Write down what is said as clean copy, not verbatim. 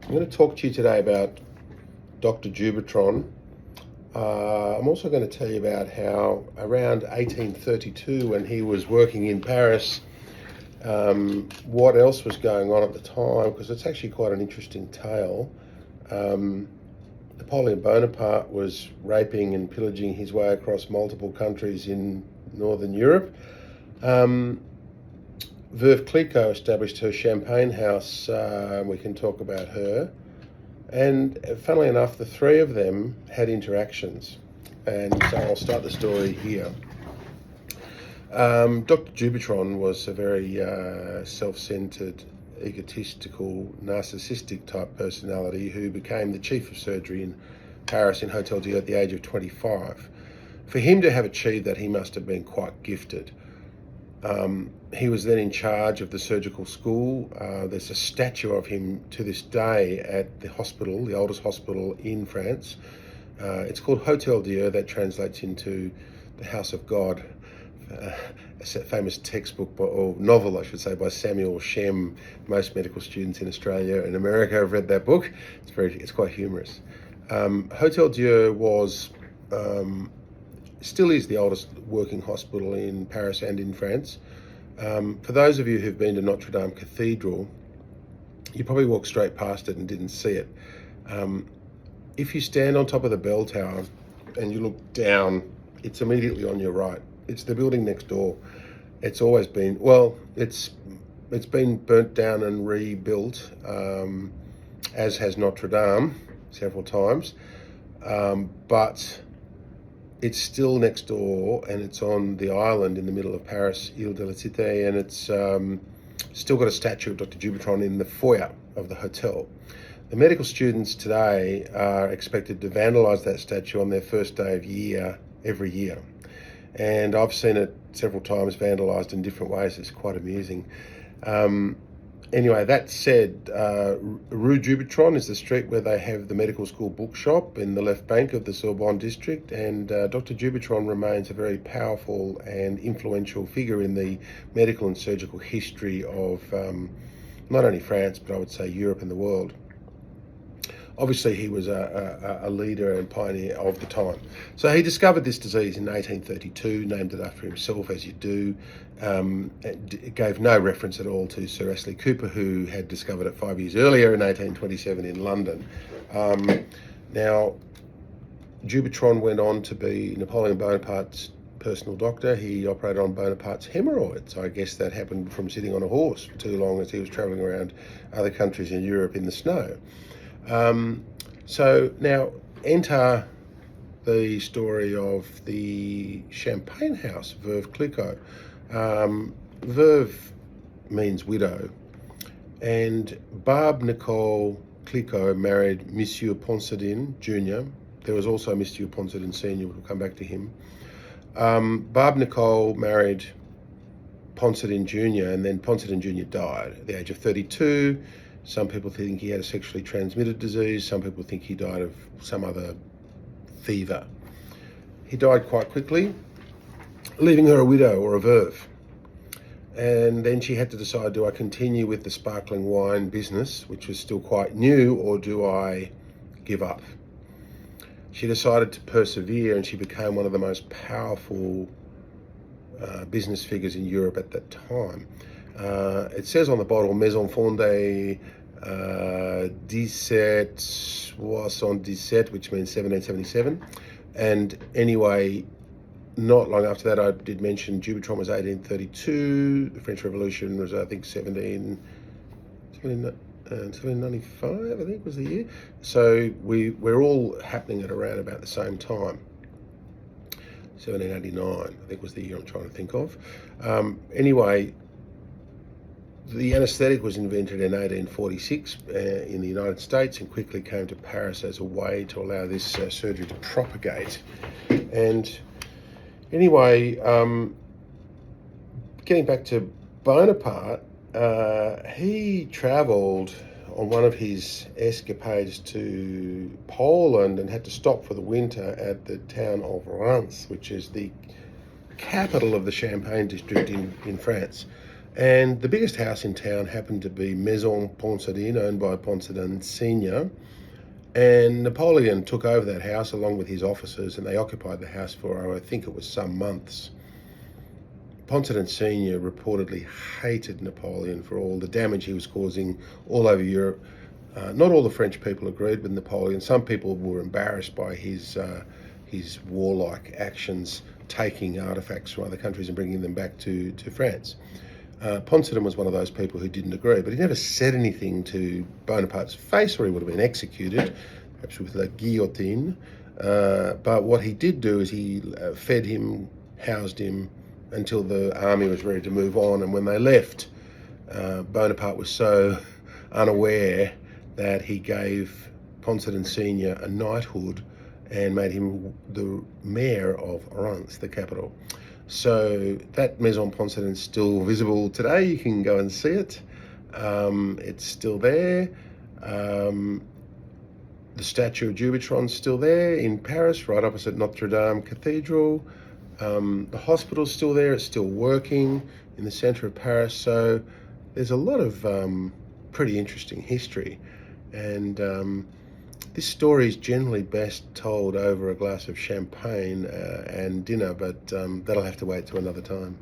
I'm going to talk to you today about Dr. Jubitron. I'm also going to tell you about how around 1832, when he was working in Paris, what else was going on at the time, because it's actually quite an interesting tale. Napoleon Bonaparte was raping and pillaging his way across multiple countries in Northern Europe. Veuve Clicquot established her champagne house. We can talk about her. And funnily enough, the three of them had interactions. And so I'll start the story here. Dr. Jubitron was a very self-centered, egotistical, narcissistic type personality who became the chief of surgery in Paris in Hotel Dieu at the age of 25. For him to have achieved that, he must have been quite gifted. He was then in charge of the surgical school. There's a statue of him to this day at the hospital, the oldest hospital in France. It's called Hotel Dieu. That translates into the House of God. A famous textbook, or novel I should say, by Samuel Shem. Most medical students in Australia and America have read that book. It's quite humorous. Hotel Dieu was still is the oldest working hospital in Paris and in France. For those of you who've been to Notre Dame Cathedral, you probably walked straight past it and didn't see it. If you stand on top of the bell tower and you look down, it's immediately on your right. It's the building next door. It's always been, it's been burnt down and rebuilt, as has Notre Dame several times, but it's still next door, and it's on the island in the middle of Paris, Ile de la Cité, and it's still got a statue of Dr. Jubitron in the foyer of the hotel. The medical students today are expected to vandalise that statue on their first day of year every year. And I've seen it several times vandalised in different ways. It's quite amusing. Anyway, that said, Rue Jubitron is the street where they have the medical school bookshop in the left bank of the Sorbonne district, and Dr. Jubitron remains a very powerful and influential figure in the medical and surgical history of not only France, but I would say Europe and the world. Obviously, he was a leader and pioneer of the time. So he discovered this disease in 1832, named it after himself, as you do. It gave no reference at all to Sir Astley Cooper, who had discovered it 5 years earlier in 1827 in London. Now, Jubitron went on to be Napoleon Bonaparte's personal doctor. He operated on Bonaparte's hemorrhoids. I guess that happened from sitting on a horse for too long as he was travelling around other countries in Europe in the snow. So now enter the story of the champagne house, Veuve Clicquot. Veuve means widow, and Barbe Nicole Clicquot married Monsieur Ponsardin Jr. There was also Monsieur Ponsardin Sr., we'll come back to him. Barbe Nicole married Ponsardin Jr., and then Ponsardin Jr. died at the age of 32. Some people think he had a sexually transmitted disease. Some people think he died of some other fever. He died quite quickly, leaving her a widow, or a veuve. And then she had to decide, do I continue with the sparkling wine business, which was still quite new, or do I give up? She decided to persevere, and she became one of the most powerful business figures in Europe at that time. It says on the bottle, Maison Fondée 1777, which means 1777. And anyway, not long after that, I did mention Jubitron was 1832. The French Revolution was, I think, 1795, I think, was the year. So we're all happening at around about the same time. 1789, I think, was the year I'm trying to think of. Anyway, the anaesthetic was invented in 1846 in the United States, and quickly came to Paris as a way to allow this surgery to propagate. And anyway, getting back to Bonaparte, he travelled on one of his escapades to Poland and had to stop for the winter at the town of Reims, which is the capital of the Champagne district in France. And the biggest house in town happened to be Maison Ponsadine, owned by Ponsadine Senior. And Napoleon took over that house along with his officers, and they occupied the house for, I think it was some months. Ponsadine Senior reportedly hated Napoleon for all the damage he was causing all over Europe. Not all the French people agreed with Napoleon. Some people were embarrassed by his warlike actions, taking artifacts from other countries and bringing them back to France. Ponsadine was one of those people who didn't agree, but he never said anything to Bonaparte's face, or he would have been executed, perhaps with a guillotine. But what he did do is he fed him, housed him, until the army was ready to move on. And when they left, Bonaparte was so unaware that he gave Ponsadine Senior a knighthood and made him the mayor of Reims, the capital. So that Maison Ponsadine is still visible today. You can go and see it. It's still there. The statue of Jubitron's still there in Paris, right opposite Notre Dame Cathedral. The hospital's still there. It's still working in the centre of Paris. So there's a lot of pretty interesting history. And this story is generally best told over a glass of champagne and dinner, but that'll have to wait till another time.